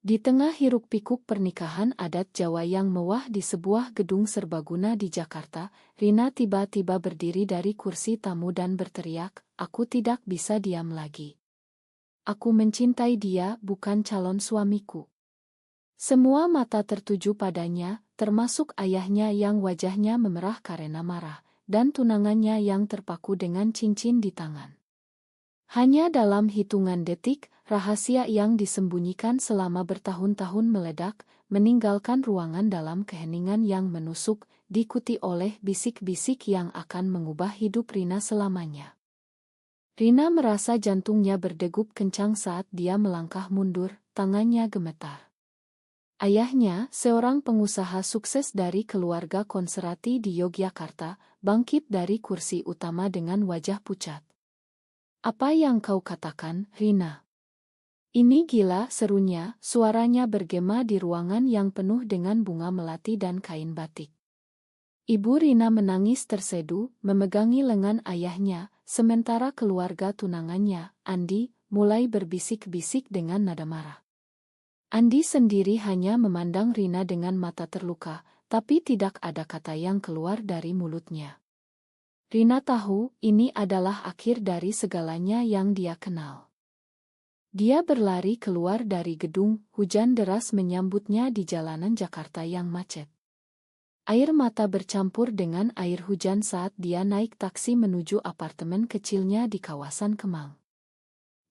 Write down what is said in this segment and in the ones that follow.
Di tengah hiruk-pikuk pernikahan adat Jawa yang mewah di sebuah gedung serbaguna di Jakarta, Rina tiba-tiba berdiri dari kursi tamu dan berteriak, "Aku tidak bisa diam lagi. Aku mencintai dia, bukan calon suamiku." Semua mata tertuju padanya, termasuk ayahnya yang wajahnya memerah karena marah, dan tunangannya yang terpaku dengan cincin di tangan. Hanya dalam hitungan detik, rahasia yang disembunyikan selama bertahun-tahun meledak, meninggalkan ruangan dalam keheningan yang menusuk, diikuti oleh bisik-bisik yang akan mengubah hidup Rina selamanya. Rina merasa jantungnya berdegup kencang saat dia melangkah mundur, tangannya gemetar. Ayahnya, seorang pengusaha sukses dari keluarga konserati di Yogyakarta, bangkit dari kursi utama dengan wajah pucat. "Apa yang kau katakan, Rina? Ini gila," serunya, suaranya bergema di ruangan yang penuh dengan bunga melati dan kain batik. Ibu Rina menangis terseduh, memegangi lengan ayahnya, sementara keluarga tunangannya, Andi, mulai berbisik-bisik dengan nada marah. Andi sendiri hanya memandang Rina dengan mata terluka, tapi tidak ada kata yang keluar dari mulutnya. Rina tahu ini adalah akhir dari segalanya yang dia kenal. Dia berlari keluar dari gedung, hujan deras menyambutnya di jalanan Jakarta yang macet. Air mata bercampur dengan air hujan saat dia naik taksi menuju apartemen kecilnya di kawasan Kemang.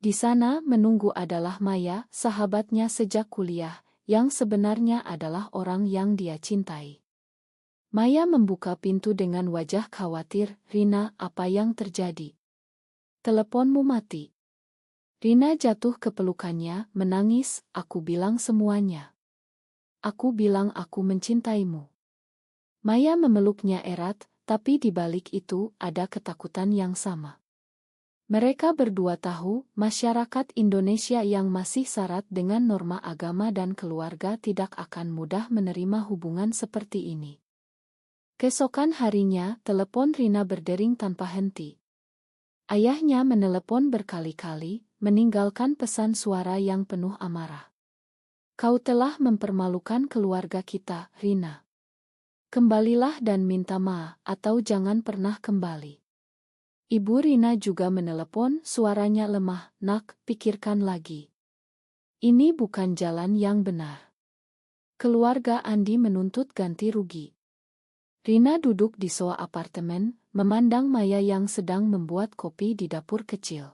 Di sana menunggu adalah Maya, sahabatnya sejak kuliah, yang sebenarnya adalah orang yang dia cintai. Maya membuka pintu dengan wajah khawatir, "Rina, apa yang terjadi? Teleponmu mati." Rina jatuh ke pelukannya, menangis, "Aku bilang semuanya. Aku bilang aku mencintaimu." Maya memeluknya erat, tapi di balik itu ada ketakutan yang sama. Mereka berdua tahu, masyarakat Indonesia yang masih syarat dengan norma agama dan keluarga tidak akan mudah menerima hubungan seperti ini. Keesokan harinya, telepon Rina berdering tanpa henti. Ayahnya menelepon berkali-kali, meninggalkan pesan suara yang penuh amarah. "Kau telah mempermalukan keluarga kita, Rina. Kembalilah dan minta maaf, atau jangan pernah kembali." Ibu Rina juga menelepon, suaranya lemah, "Nak, pikirkan lagi. Ini bukan jalan yang benar. Keluarga Andi menuntut ganti rugi." Rina duduk di sofa apartemen, memandang Maya yang sedang membuat kopi di dapur kecil.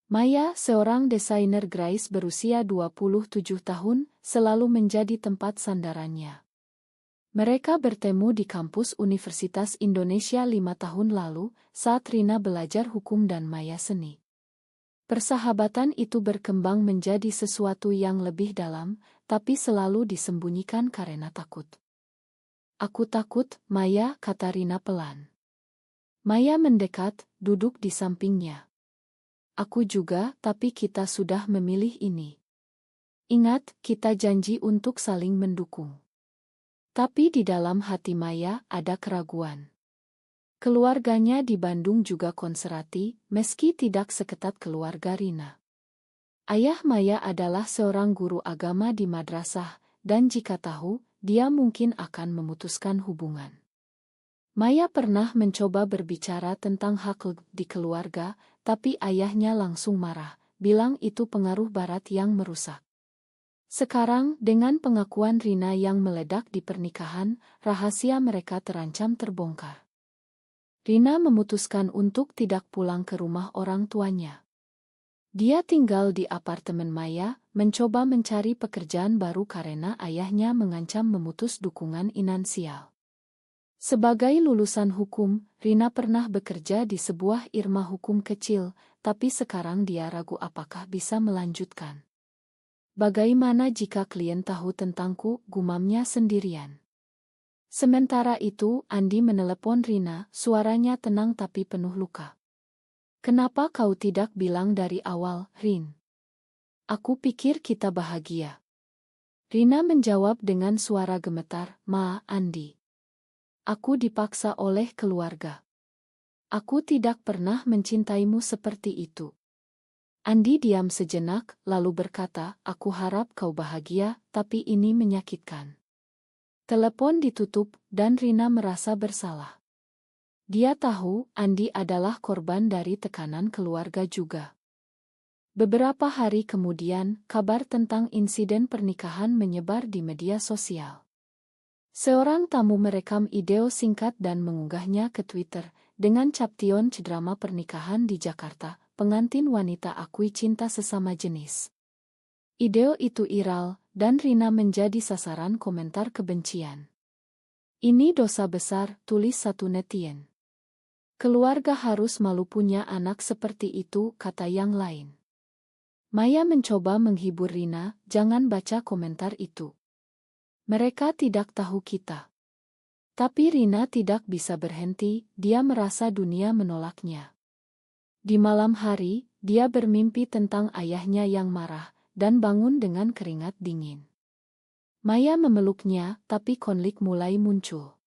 Maya, seorang desainer grafis berusia 27 tahun, selalu menjadi tempat sandarannya. Mereka bertemu di kampus Universitas Indonesia 5 tahun lalu, saat Rina belajar hukum dan Maya seni. Persahabatan itu berkembang menjadi sesuatu yang lebih dalam, tapi selalu disembunyikan karena takut. "Aku takut, Maya," kata Rina pelan. Maya mendekat, duduk di sampingnya. "Aku juga, tapi kita sudah memilih ini. Ingat, kita janji untuk saling mendukung." Tapi di dalam hati Maya ada keraguan. Keluarganya di Bandung juga konserati, meski tidak seketat keluarga Rina. Ayah Maya adalah seorang guru agama di madrasah, dan jika tahu, dia mungkin akan memutuskan hubungan. Maya pernah mencoba berbicara tentang hak di keluarga, tapi ayahnya langsung marah, bilang itu pengaruh barat yang merusak. Sekarang, dengan pengakuan Rina yang meledak di pernikahan, rahasia mereka terancam terbongkar. Rina memutuskan untuk tidak pulang ke rumah orang tuanya. Dia tinggal di apartemen Maya, mencoba mencari pekerjaan baru karena ayahnya mengancam memutus dukungan finansial. Sebagai lulusan hukum, Rina pernah bekerja di sebuah firma hukum kecil, tapi sekarang dia ragu apakah bisa melanjutkan. "Bagaimana jika klien tahu tentangku?" gumamnya sendirian. Sementara itu, Andi menelepon Rina, suaranya tenang tapi penuh luka. "Kenapa kau tidak bilang dari awal, Rin? Aku pikir kita bahagia." Rina menjawab dengan suara gemetar, "Ma, Andi. Aku dipaksa oleh keluarga. Aku tidak pernah mencintaimu seperti itu." Andi diam sejenak, lalu berkata, aku harap kau bahagia, tapi ini menyakitkan. Telepon ditutup, dan Rina merasa bersalah. Dia tahu, Andi adalah korban dari tekanan keluarga juga. Beberapa hari kemudian, kabar tentang insiden pernikahan menyebar di media sosial. Seorang tamu merekam video singkat dan mengunggahnya ke Twitter, dengan caption drama pernikahan di Jakarta, pengantin wanita akui cinta sesama jenis. Video itu viral, dan Rina menjadi sasaran komentar kebencian. Ini dosa besar, tulis satu netizen. Keluarga harus malu punya anak seperti itu, kata yang lain. Maya mencoba menghibur Rina, jangan baca komentar itu. Mereka tidak tahu kita. Tapi Rina tidak bisa berhenti, dia merasa dunia menolaknya. Di malam hari, dia bermimpi tentang ayahnya yang marah, dan bangun dengan keringat dingin. Maya memeluknya, tapi konflik mulai muncul.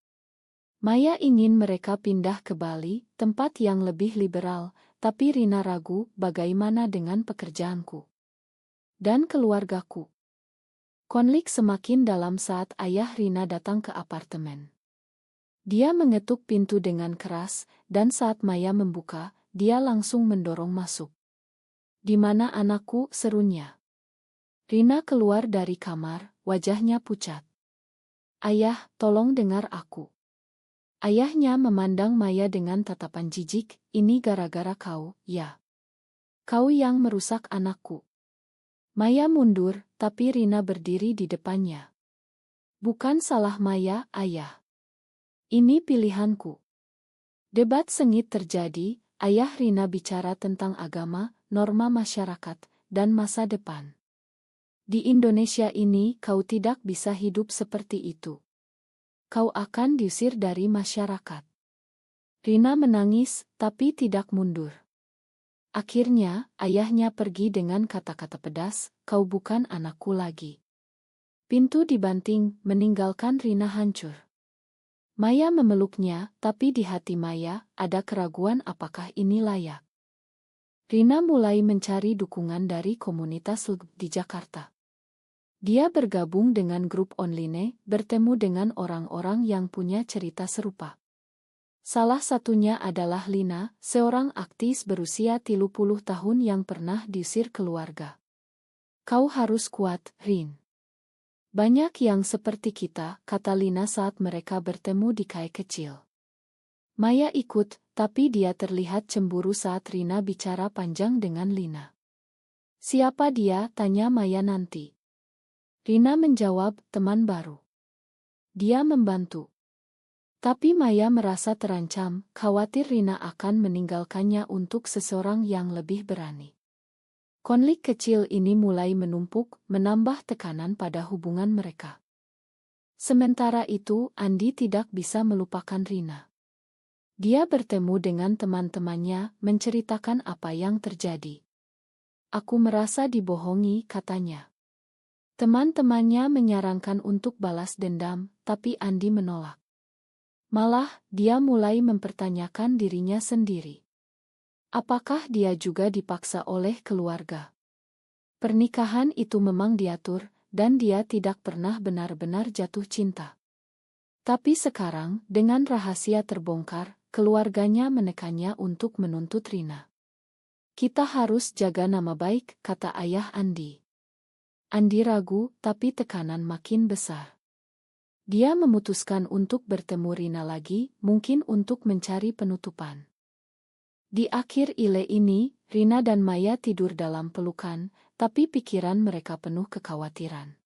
Maya ingin mereka pindah ke Bali, tempat yang lebih liberal, tapi Rina ragu, bagaimana dengan pekerjaanku dan keluargaku. Konflik semakin dalam saat ayah Rina datang ke apartemen. Dia mengetuk pintu dengan keras, dan saat Maya membuka, dia langsung mendorong masuk. "Di mana anakku?" serunya. Rina keluar dari kamar, wajahnya pucat. "Ayah, tolong dengar aku." Ayahnya memandang Maya dengan tatapan jijik, "Ini gara-gara kau, ya? Kau yang merusak anakku." Maya mundur, tapi Rina berdiri di depannya. "Bukan salah Maya, ayah. Ini pilihanku." Debat sengit terjadi, ayah Rina bicara tentang agama, norma masyarakat, dan masa depan. "Di Indonesia ini kau tidak bisa hidup seperti itu. Kau akan diusir dari masyarakat." Rina menangis, tapi tidak mundur. Akhirnya, ayahnya pergi dengan kata-kata pedas, "Kau bukan anakku lagi." Pintu dibanting, meninggalkan Rina hancur. Maya memeluknya, tapi di hati Maya, ada keraguan apakah ini layak. Rina mulai mencari dukungan dari komunitas LGBT di Jakarta. Dia bergabung dengan grup online, bertemu dengan orang-orang yang punya cerita serupa. Salah satunya adalah Lina, seorang aktivis berusia 30 tahun yang pernah diusir keluarga. "Kau harus kuat, Rin. Banyak yang seperti kita," kata Lina saat mereka bertemu di kai kecil. Maya ikut, tapi dia terlihat cemburu saat Rina bicara panjang dengan Lina. "Siapa dia?" tanya Maya nanti. Rina menjawab, "Teman baru. Dia membantu." Tapi Maya merasa terancam, khawatir Rina akan meninggalkannya untuk seseorang yang lebih berani. Konflik kecil ini mulai menumpuk, menambah tekanan pada hubungan mereka. Sementara itu, Andi tidak bisa melupakan Rina. Dia bertemu dengan teman-temannya, menceritakan apa yang terjadi. "Aku merasa dibohongi," katanya. Teman-temannya menyarankan untuk balas dendam, tapi Andi menolak. Malah, dia mulai mempertanyakan dirinya sendiri. Apakah dia juga dipaksa oleh keluarga? Pernikahan itu memang diatur, dan dia tidak pernah benar-benar jatuh cinta. Tapi sekarang, dengan rahasia terbongkar, keluarganya menekannya untuk menuntut Rina. "Kita harus jaga nama baik," kata ayah Andi. Andi ragu, tapi tekanan makin besar. Dia memutuskan untuk bertemu Rina lagi, mungkin untuk mencari penutupan. Di akhir ile ini, Rina dan Maya tidur dalam pelukan, tapi pikiran mereka penuh kekhawatiran.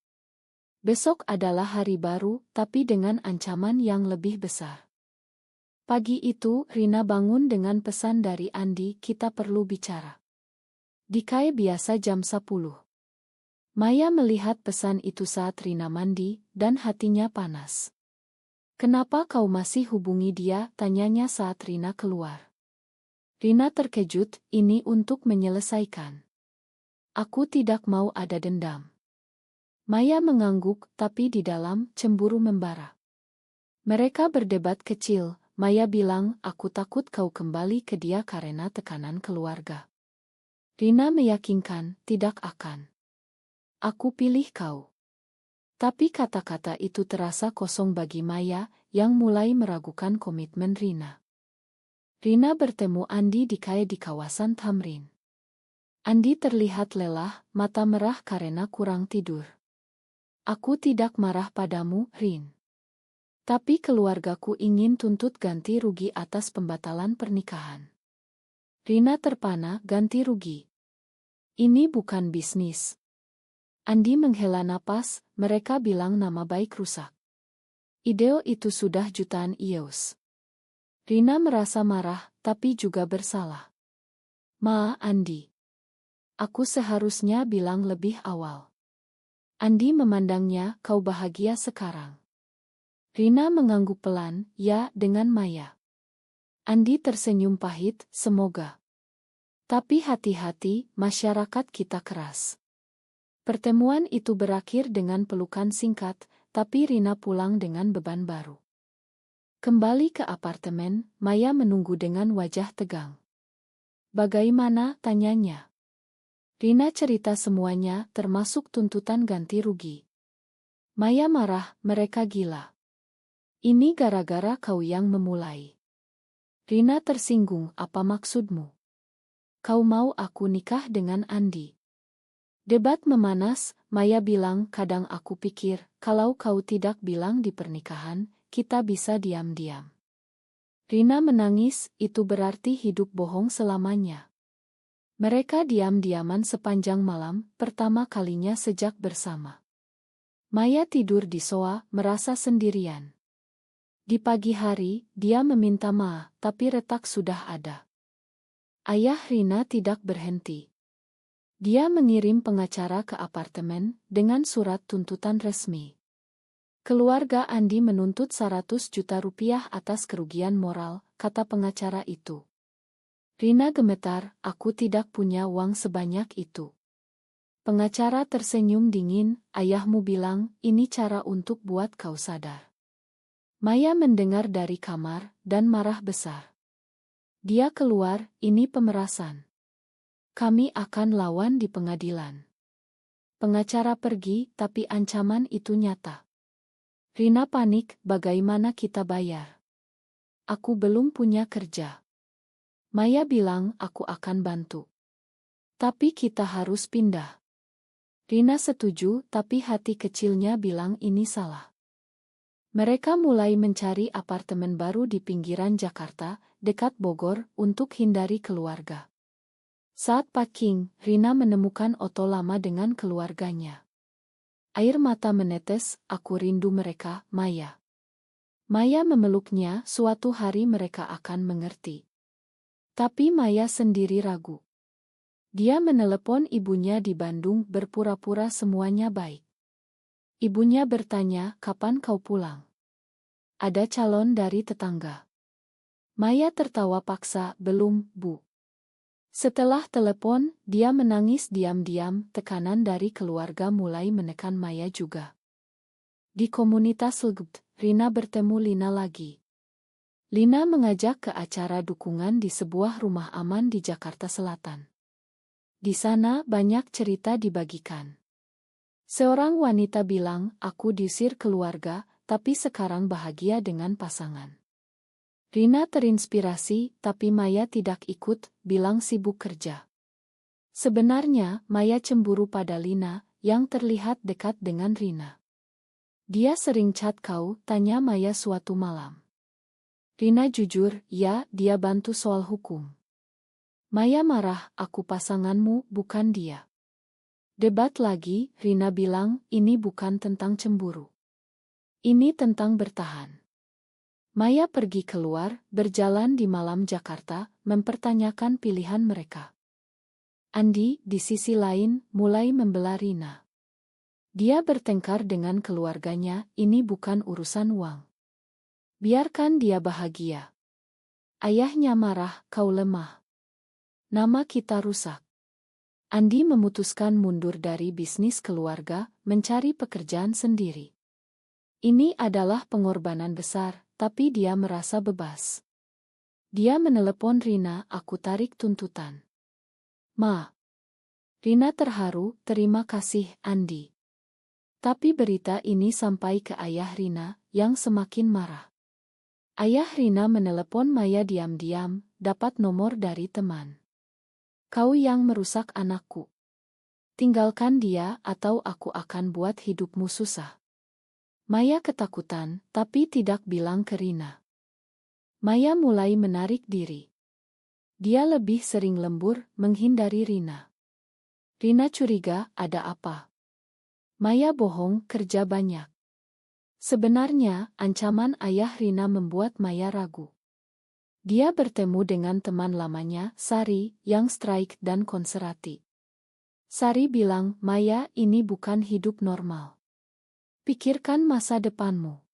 Besok adalah hari baru, tapi dengan ancaman yang lebih besar. Pagi itu, Rina bangun dengan pesan dari Andi, "Kita perlu bicara." Di kai biasa jam 10. Maya melihat pesan itu saat Rina mandi, dan hatinya panas. "Kenapa kau masih hubungi dia?" tanyanya saat Rina keluar. Rina terkejut, "Ini untuk menyelesaikan. Aku tidak mau ada dendam." Maya mengangguk, tapi di dalam, cemburu membara. Mereka berdebat kecil. Maya bilang, "Aku takut kau kembali ke dia karena tekanan keluarga." Rina meyakinkan, tidak akan. Aku pilih kau. Tapi kata-kata itu terasa kosong bagi Maya, yang mulai meragukan komitmen Rina. Rina bertemu Andi di kai di kawasan Tamrin. Andi terlihat lelah, mata merah karena kurang tidur. Aku tidak marah padamu, Rin. Tapi keluargaku ingin tuntut ganti rugi atas pembatalan pernikahan. Rina terpana, ganti rugi. Ini bukan bisnis. Andi menghela napas, mereka bilang nama baik rusak. Ideo itu sudah jutaan EOS. Rina merasa marah, tapi juga bersalah. Andi. Aku seharusnya bilang lebih awal. Andi memandangnya, kau bahagia sekarang. Rina mengangguk pelan, ya, dengan Maya. Andi tersenyum pahit, semoga. Tapi hati-hati, masyarakat kita keras. Pertemuan itu berakhir dengan pelukan singkat, tapi Rina pulang dengan beban baru. Kembali ke apartemen, Maya menunggu dengan wajah tegang. Bagaimana, tanyanya. Rina cerita semuanya, termasuk tuntutan ganti rugi. Maya marah, mereka gila. Ini gara-gara kau yang memulai. Rina tersinggung, apa maksudmu? Kau mau aku nikah dengan Andi? Debat memanas, Maya bilang, kadang aku pikir, kalau kau tidak bilang di pernikahan, kita bisa diam-diam. Rina menangis, itu berarti hidup bohong selamanya. Mereka diam-diaman sepanjang malam, pertama kalinya sejak bersama. Maya tidur di sofa, merasa sendirian. Di pagi hari, dia meminta maaf, tapi retak sudah ada. Ayah Rina tidak berhenti. Dia mengirim pengacara ke apartemen dengan surat tuntutan resmi. Keluarga Andi menuntut 100 juta rupiah atas kerugian moral, kata pengacara itu. Rina gemetar, aku tidak punya uang sebanyak itu. Pengacara tersenyum dingin, ayahmu bilang, ini cara untuk buat kau sadar. Maya mendengar dari kamar, dan marah besar. Dia keluar, ini pemerasan. Kami akan lawan di pengadilan. Pengacara pergi, tapi ancaman itu nyata. Rina panik, bagaimana kita bayar? Aku belum punya kerja. Maya bilang, aku akan bantu. Tapi kita harus pindah. Rina setuju, tapi hati kecilnya bilang ini salah. Mereka mulai mencari apartemen baru di pinggiran Jakarta, dekat Bogor, untuk hindari keluarga. Saat packing, Rina menemukan oto lama dengan keluarganya. Air mata menetes, aku rindu mereka, Maya. Maya memeluknya, suatu hari mereka akan mengerti. Tapi Maya sendiri ragu. Dia menelepon ibunya di Bandung berpura-pura semuanya baik. Ibunya bertanya, kapan kau pulang? Ada calon dari tetangga. Maya tertawa paksa, belum, Bu. Setelah telepon, dia menangis diam-diam, tekanan dari keluarga mulai menekan Maya juga. Di komunitas Legup, Rina bertemu Lina lagi. Lina mengajak ke acara dukungan di sebuah rumah aman di Jakarta Selatan. Di sana banyak cerita dibagikan. Seorang wanita bilang, aku diusir keluarga, tapi sekarang bahagia dengan pasangan. Rina terinspirasi, tapi Maya tidak ikut, bilang sibuk kerja. Sebenarnya, Maya cemburu pada Lina, yang terlihat dekat dengan Rina. Dia sering chat kau, tanya Maya suatu malam. Rina jujur, ya, dia bantu soal hukum. Maya marah, aku pasanganmu, bukan dia. Debat lagi, Rina bilang, ini bukan tentang cemburu. Ini tentang bertahan. Maya pergi keluar, berjalan di malam Jakarta, mempertanyakan pilihan mereka. Andi, di sisi lain, mulai membela Rina. Dia bertengkar dengan keluarganya, ini bukan urusan uang. Biarkan dia bahagia. Ayahnya marah, kau lemah. Nama kita rusak. Andi memutuskan mundur dari bisnis keluarga, mencari pekerjaan sendiri. Ini adalah pengorbanan besar, tapi dia merasa bebas. Dia menelepon Rina, aku tarik tuntutan. Ma, Rina terharu, terima kasih, Andi. Tapi berita ini sampai ke ayah Rina, yang semakin marah. Ayah Rina menelepon Maya diam-diam, dapat nomor dari teman. Kau yang merusak anakku. Tinggalkan dia atau aku akan buat hidupmu susah. Maya ketakutan, tapi tidak bilang ke Rina. Maya mulai menarik diri. Dia lebih sering lembur, menghindari Rina. Rina curiga, ada apa? Maya bohong, kerja banyak. Sebenarnya, ancaman ayah Rina membuat Maya ragu. Dia bertemu dengan teman lamanya, Sari, yang strike dan konserati. Sari bilang, Maya, ini bukan hidup normal. Pikirkan masa depanmu.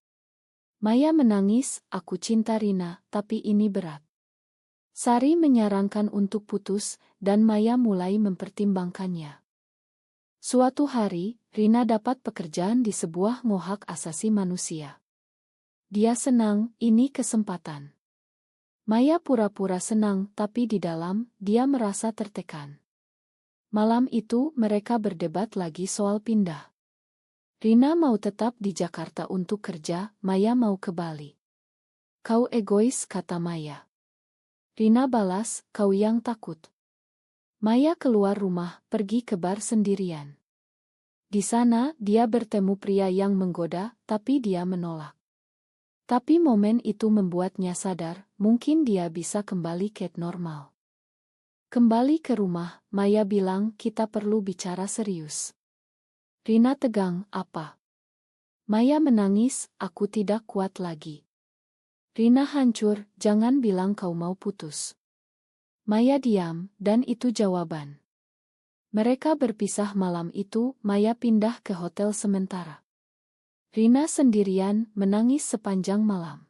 Maya menangis, aku cinta Rina, tapi ini berat. Sari menyarankan untuk putus, dan Maya mulai mempertimbangkannya. Suatu hari, Rina dapat pekerjaan di sebuah ngohak asasi manusia. Dia senang, ini kesempatan. Maya pura-pura senang, tapi di dalam, dia merasa tertekan. Malam itu, mereka berdebat lagi soal pindah. Rina mau tetap di Jakarta untuk kerja, Maya mau ke Bali. Kau egois, kata Maya. Rina balas, kau yang takut. Maya keluar rumah, pergi ke bar sendirian. Di sana, dia bertemu pria yang menggoda, tapi dia menolak. Tapi momen itu membuatnya sadar, mungkin dia bisa kembali ke normal. Kembali ke rumah, Maya bilang, kita perlu bicara serius. Rina tegang, apa? Maya menangis, aku tidak kuat lagi. Rina hancur, jangan bilang kau mau putus. Maya diam, dan itu jawaban. Mereka berpisah malam itu, Maya pindah ke hotel sementara. Rina sendirian, menangis sepanjang malam.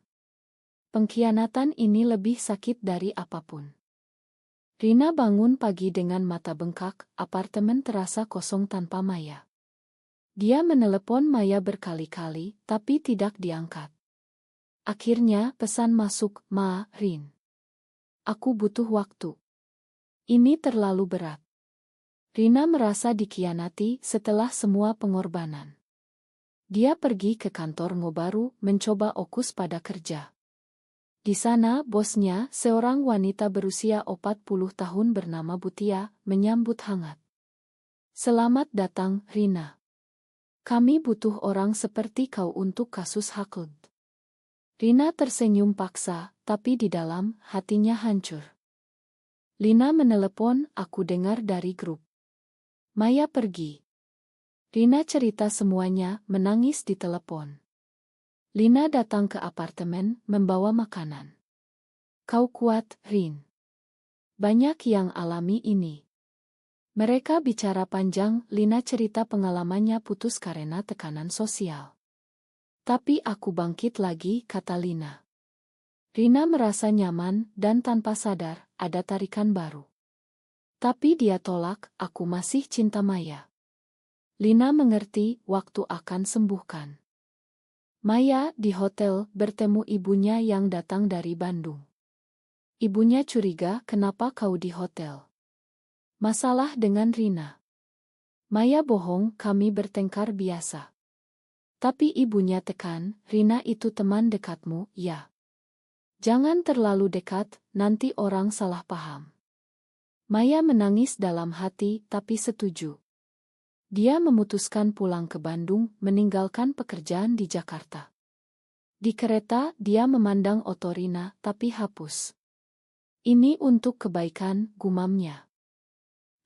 Pengkhianatan ini lebih sakit dari apapun. Rina bangun pagi dengan mata bengkak, apartemen terasa kosong tanpa Maya. Dia menelepon Maya berkali-kali, tapi tidak diangkat. Akhirnya pesan masuk, Ma, Rin. Aku butuh waktu. Ini terlalu berat. Rina merasa dikhianati setelah semua pengorbanan. Dia pergi ke kantor Ngobaru, mencoba fokus pada kerja. Di sana, bosnya, seorang wanita berusia 40 tahun bernama Butia, menyambut hangat. Selamat datang, Rina. Kami butuh orang seperti kau untuk kasus Haklund. Rina tersenyum paksa, tapi di dalam, hatinya hancur. Lina menelepon, aku dengar dari grup. Maya pergi. Rina cerita semuanya, menangis di telepon. Lina datang ke apartemen, membawa makanan. Kau kuat, Rin. Banyak yang alami ini. Mereka bicara panjang, Lina cerita pengalamannya putus karena tekanan sosial. Tapi aku bangkit lagi, kata Lina. Rina merasa nyaman, dan tanpa sadar, ada tarikan baru. Tapi dia tolak, aku masih cinta Maya. Lina mengerti, waktu akan sembuhkan. Maya, di hotel, bertemu ibunya yang datang dari Bandung. Ibunya curiga, kenapa kau di hotel? Masalah dengan Rina. Maya bohong, kami bertengkar biasa. Tapi ibunya tekan, Rina itu teman dekatmu, ya. Jangan terlalu dekat, nanti orang salah paham. Maya menangis dalam hati, tapi setuju. Dia memutuskan pulang ke Bandung, meninggalkan pekerjaan di Jakarta. Di kereta, dia memandang foto Rina, tapi hapus. Ini untuk kebaikan, gumamnya.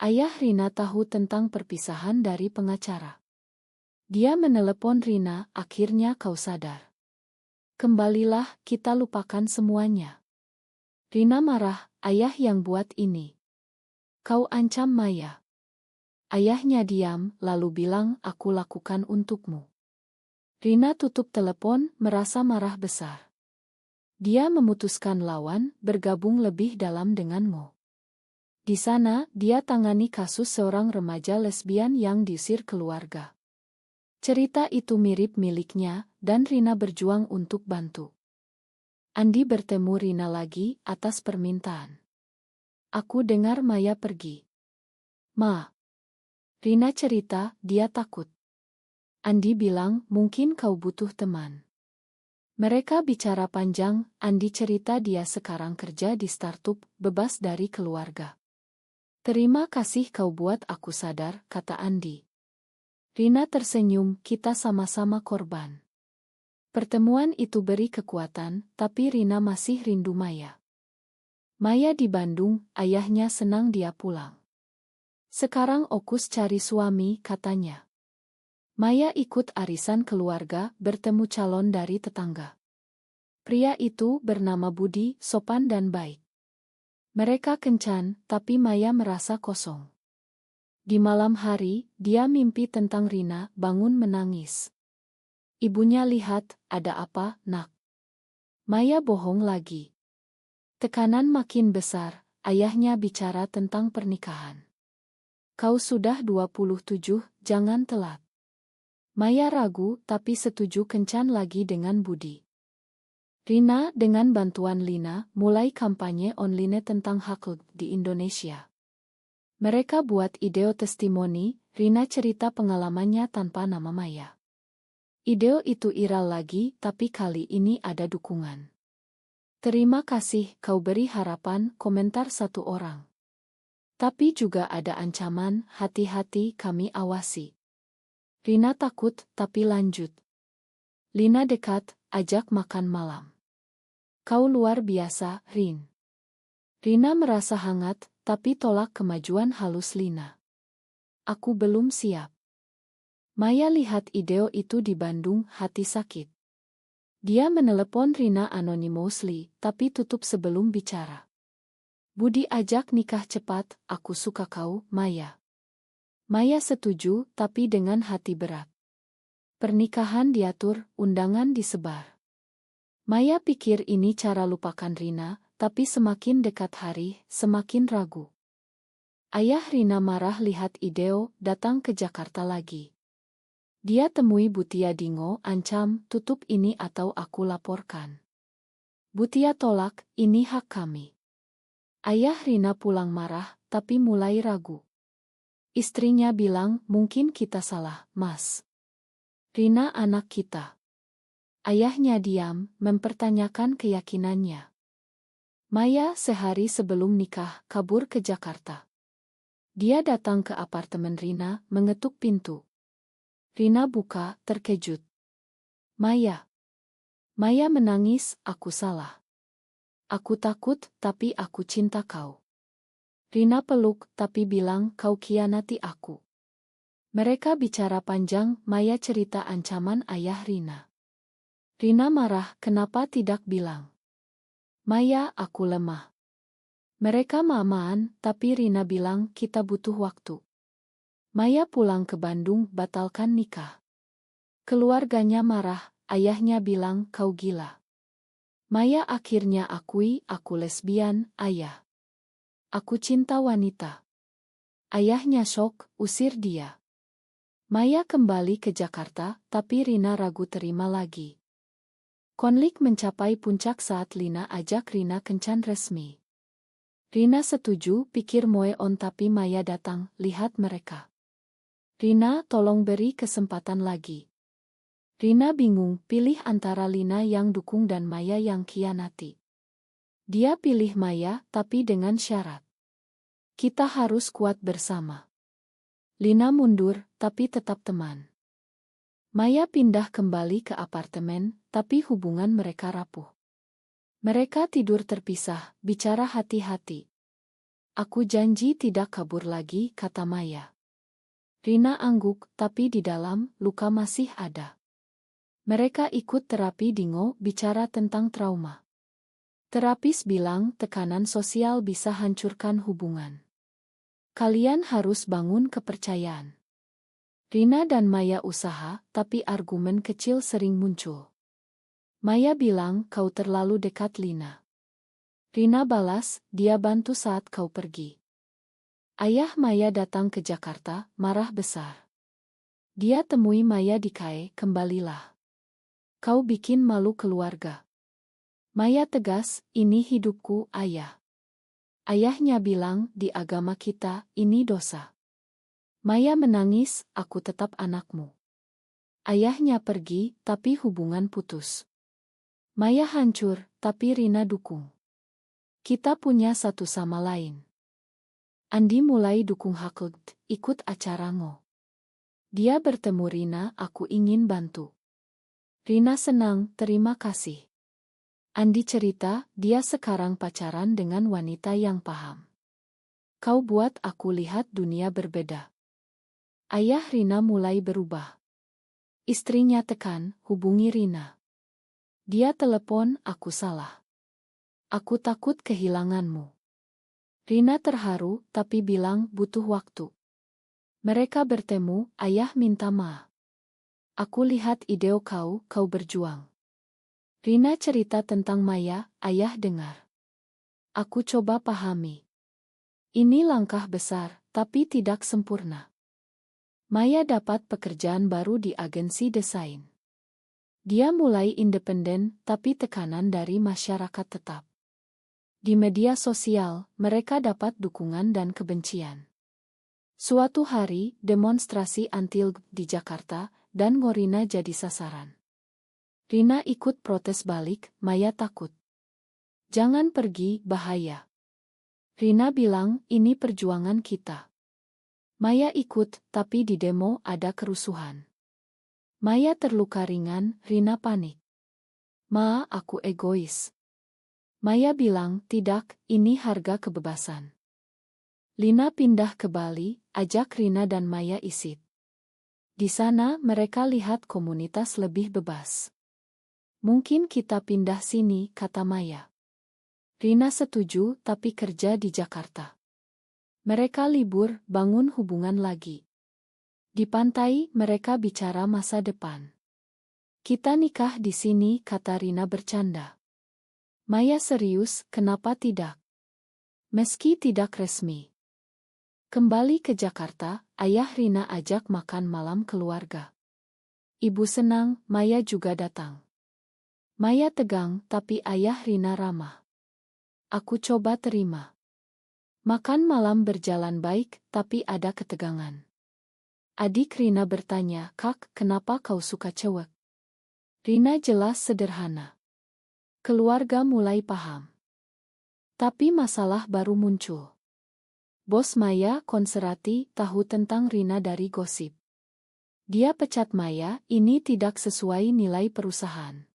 Ayah Rina tahu tentang perpisahan dari pengacara. Dia menelepon Rina, akhirnya kau sadar. Kembalilah, kita lupakan semuanya. Rina marah, ayah yang buat ini. Kau ancam Maya. Ayahnya diam, lalu bilang, aku lakukan untukmu. Rina tutup telepon, merasa marah besar. Dia memutuskan lawan, bergabung lebih dalam denganmu. Di sana, dia tangani kasus seorang remaja lesbian yang diusir keluarga. Cerita itu mirip miliknya, dan Rina berjuang untuk bantu. Andi bertemu Rina lagi, atas permintaan. Aku dengar Maya pergi. Ma. Rina cerita, dia takut. Andi bilang, mungkin kau butuh teman. Mereka bicara panjang, Andi cerita dia sekarang kerja di startup, bebas dari keluarga. Terima kasih kau buat aku sadar, kata Andi. Rina tersenyum, kita sama-sama korban. Pertemuan itu beri kekuatan, tapi Rina masih rindu Maya. Maya di Bandung, ayahnya senang dia pulang. Sekarang Okus cari suami, katanya. Maya ikut arisan keluarga, bertemu calon dari tetangga. Pria itu bernama Budi, sopan dan baik. Mereka kencan, tapi Maya merasa kosong. Di malam hari, dia mimpi tentang Rina, bangun menangis. Ibunya lihat, ada apa, nak? Maya bohong lagi. Tekanan makin besar, ayahnya bicara tentang pernikahan. Kau sudah 27, jangan telat. Maya ragu tapi setuju kencan lagi dengan Budi. Rina dengan bantuan Lina mulai kampanye online tentang HAKL di Indonesia. Mereka buat video testimoni, Rina cerita pengalamannya tanpa nama Maya. Video itu viral lagi tapi kali ini ada dukungan. Terima kasih kau beri harapan, komentar satu orang. Tapi juga ada ancaman, hati-hati kami awasi. Rina takut, tapi lanjut. Lina dekat, ajak makan malam. Kau luar biasa, Rin. Rina merasa hangat, tapi tolak kemajuan halus Lina. Aku belum siap. Maya lihat video itu di Bandung, hati sakit. Dia menelepon Rina anonymously, tapi tutup sebelum bicara. Budi ajak nikah cepat, aku suka kau, Maya. Maya setuju, tapi dengan hati berat. Pernikahan diatur, undangan disebar. Maya pikir ini cara lupakan Rina, tapi semakin dekat hari, semakin ragu. Ayah Rina marah lihat video, datang ke Jakarta lagi. Dia temui Butia Dingo, ancam, tutup ini atau aku laporkan. Butia tolak, ini hak kami. Ayah Rina pulang marah, tapi mulai ragu. Istrinya bilang, mungkin kita salah, Mas. Rina anak kita. Ayahnya diam, mempertanyakan keyakinannya. Maya sehari sebelum nikah, kabur ke Jakarta. Dia datang ke apartemen Rina, mengetuk pintu. Rina buka, terkejut. Maya. Maya menangis, aku salah. Aku takut, tapi aku cinta kau. Rina peluk, tapi bilang, kau khianati aku. Mereka bicara panjang, Maya cerita ancaman ayah Rina. Rina marah, kenapa tidak bilang? Maya, aku lemah. Mereka mamaan, tapi Rina bilang, kita butuh waktu. Maya pulang ke Bandung, batalkan nikah. Keluarganya marah, ayahnya bilang, kau gila. Maya akhirnya akui, aku lesbian, ayah. Aku cinta wanita. Ayahnya syok, usir dia. Maya kembali ke Jakarta, tapi Rina ragu terima lagi. Konflik mencapai puncak saat Lina ajak Rina kencan resmi. Rina setuju, pikir moe on tapi Maya datang, lihat mereka. Rina, tolong beri kesempatan lagi. Rina bingung, pilih antara Lina yang dukung dan Maya yang khianati. Dia pilih Maya, tapi dengan syarat. Kita harus kuat bersama. Lina mundur, tapi tetap teman. Maya pindah kembali ke apartemen, tapi hubungan mereka rapuh. Mereka tidur terpisah, bicara hati-hati. Aku janji tidak kabur lagi, kata Maya. Rina angguk, tapi di dalam, luka masih ada. Mereka ikut terapi Dingo, bicara tentang trauma. Terapis bilang tekanan sosial bisa hancurkan hubungan. Kalian harus bangun kepercayaan. Rina dan Maya usaha, tapi argumen kecil sering muncul. Maya bilang, kau terlalu dekat Lina. Rina balas, dia bantu saat kau pergi. Ayah Maya datang ke Jakarta, marah besar. Dia temui Maya di KAE, kembalilah. Kau bikin malu keluarga. Maya tegas, ini hidupku, ayah. Ayahnya bilang, di agama kita, ini dosa. Maya menangis, aku tetap anakmu. Ayahnya pergi, tapi hubungan putus. Maya hancur, tapi Rina dukung. Kita punya satu sama lain. Andi mulai dukung Hakult, ikut acara Ngo. Dia bertemu Rina, aku ingin bantu. Rina senang, terima kasih. Andi cerita, dia sekarang pacaran dengan wanita yang paham. Kau buat aku lihat dunia berbeda. Ayah Rina mulai berubah. Istrinya tekan, hubungi Rina. Dia telepon, aku salah. Aku takut kehilanganmu. Rina terharu, tapi bilang butuh waktu. Mereka bertemu, ayah minta maaf. Aku lihat ide kau berjuang. Rina cerita tentang Maya, ayah dengar. Aku coba pahami. Ini langkah besar, tapi tidak sempurna. Maya dapat pekerjaan baru di agensi desain. Dia mulai independen, tapi tekanan dari masyarakat tetap. Di media sosial, mereka dapat dukungan dan kebencian. Suatu hari, demonstrasi anti-LGBT di Jakarta, dan Rina jadi sasaran. Rina ikut protes balik, Maya takut. Jangan pergi, bahaya. Rina bilang, ini perjuangan kita. Maya ikut, tapi di demo ada kerusuhan. Maya terluka ringan, Rina panik. Ma, aku egois. Maya bilang, tidak, ini harga kebebasan. Lina pindah ke Bali, ajak Rina dan Maya isit. Di sana mereka lihat komunitas lebih bebas. Mungkin kita pindah sini, kata Maya. Rina setuju, tapi kerja di Jakarta. Mereka libur, bangun hubungan lagi. Di pantai, mereka bicara masa depan. Kita nikah di sini, kata Rina bercanda. Maya serius, kenapa tidak? Meski tidak resmi. Kembali ke Jakarta, ayah Rina ajak makan malam keluarga. Ibu senang, Maya juga datang. Maya tegang, tapi ayah Rina ramah. Aku coba terima. Makan malam berjalan baik, tapi ada ketegangan. Adik Rina bertanya, Kak, kenapa kau suka cewek? Rina jelas sederhana. Keluarga mulai paham. Tapi masalah baru muncul. Bos Maya, Konserati, tahu tentang Rina dari gosip. Dia pecat Maya, ini tidak sesuai nilai perusahaan.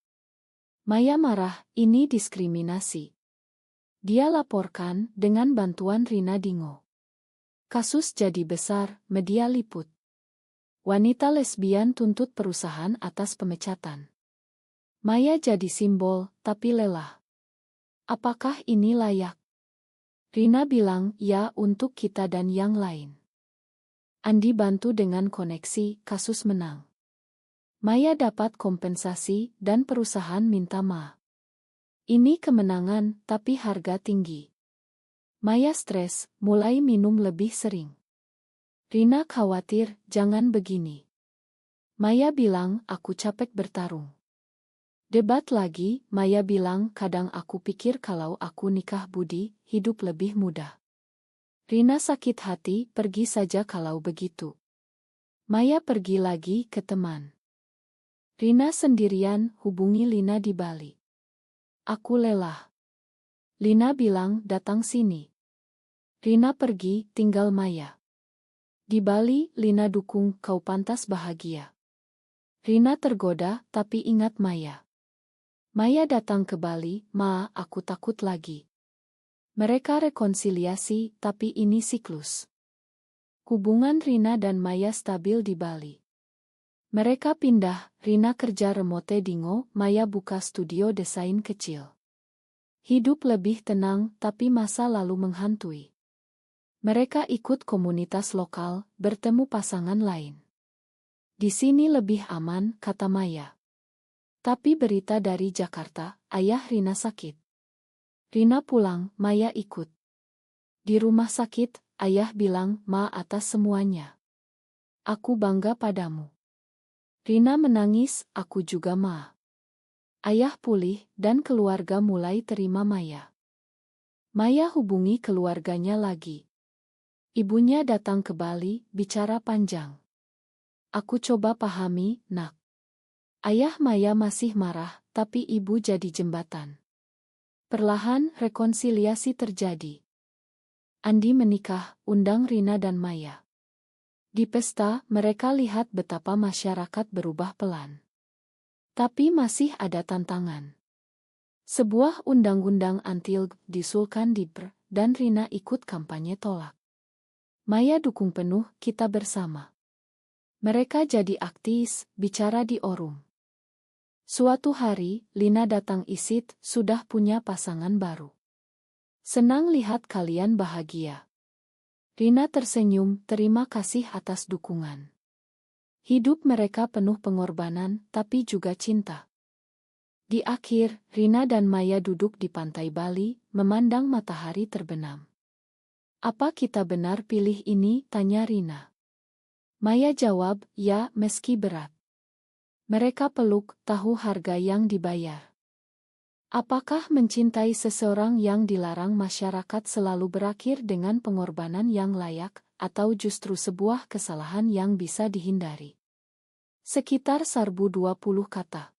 Maya marah, ini diskriminasi. Dia laporkan dengan bantuan Rina Dingo. Kasus jadi besar, media liput. Wanita lesbian tuntut perusahaan atas pemecatan. Maya jadi simbol, tapi lelah. Apakah ini layak? Rina bilang, ya untuk kita dan yang lain. Andi bantu dengan koneksi, kasus menang. Maya dapat kompensasi dan perusahaan minta maaf. Ini kemenangan, tapi harga tinggi. Maya stres, mulai minum lebih sering. Rina khawatir, jangan begini. Maya bilang, aku capek bertarung. Debat lagi, Maya bilang, kadang aku pikir kalau aku nikah Budi, hidup lebih mudah. Rina sakit hati, pergi saja kalau begitu. Maya pergi lagi ke teman. Rina sendirian, hubungi Lina di Bali. Aku lelah. Lina bilang, datang sini. Rina pergi, tinggal Maya. Di Bali, Lina dukung, kau pantas bahagia. Rina tergoda, tapi ingat Maya. Maya datang ke Bali, Ma, aku takut lagi. Mereka rekonsiliasi, tapi ini siklus. Hubungan Rina dan Maya stabil di Bali. Mereka pindah, Rina kerja remote di Ngo, Maya buka studio desain kecil. Hidup lebih tenang, tapi masa lalu menghantui. Mereka ikut komunitas lokal, bertemu pasangan lain. Di sini lebih aman, kata Maya. Tapi berita dari Jakarta, ayah Rina sakit. Rina pulang, Maya ikut. Di rumah sakit, ayah bilang, Ma atas semuanya. Aku bangga padamu. Rina menangis, aku juga Ma. Ayah pulih, dan keluarga mulai terima Maya. Maya hubungi keluarganya lagi. Ibunya datang ke Bali, bicara panjang. Aku coba pahami, nak. Ayah Maya masih marah, tapi ibu jadi jembatan. Perlahan, rekonsiliasi terjadi. Andi menikah, undang Rina dan Maya. Di pesta, mereka lihat betapa masyarakat berubah pelan. Tapi masih ada tantangan. Sebuah undang-undang anti-LGBTQ diusulkan di PR, dan Rina ikut kampanye tolak. Maya dukung penuh, kita bersama. Mereka jadi aktivis, bicara di Orum. Suatu hari, Lina datang isit, sudah punya pasangan baru. Senang lihat kalian bahagia. Rina tersenyum, terima kasih atas dukungan. Hidup mereka penuh pengorbanan, tapi juga cinta. Di akhir, Rina dan Maya duduk di pantai Bali, memandang matahari terbenam. Apa kita benar pilih ini? Tanya Rina. Maya jawab, ya, meski berat. Mereka peluk, tahu harga yang dibayar. Apakah mencintai seseorang yang dilarang masyarakat selalu berakhir dengan pengorbanan yang layak, atau justru sebuah kesalahan yang bisa dihindari? Sekitar 1020 kata.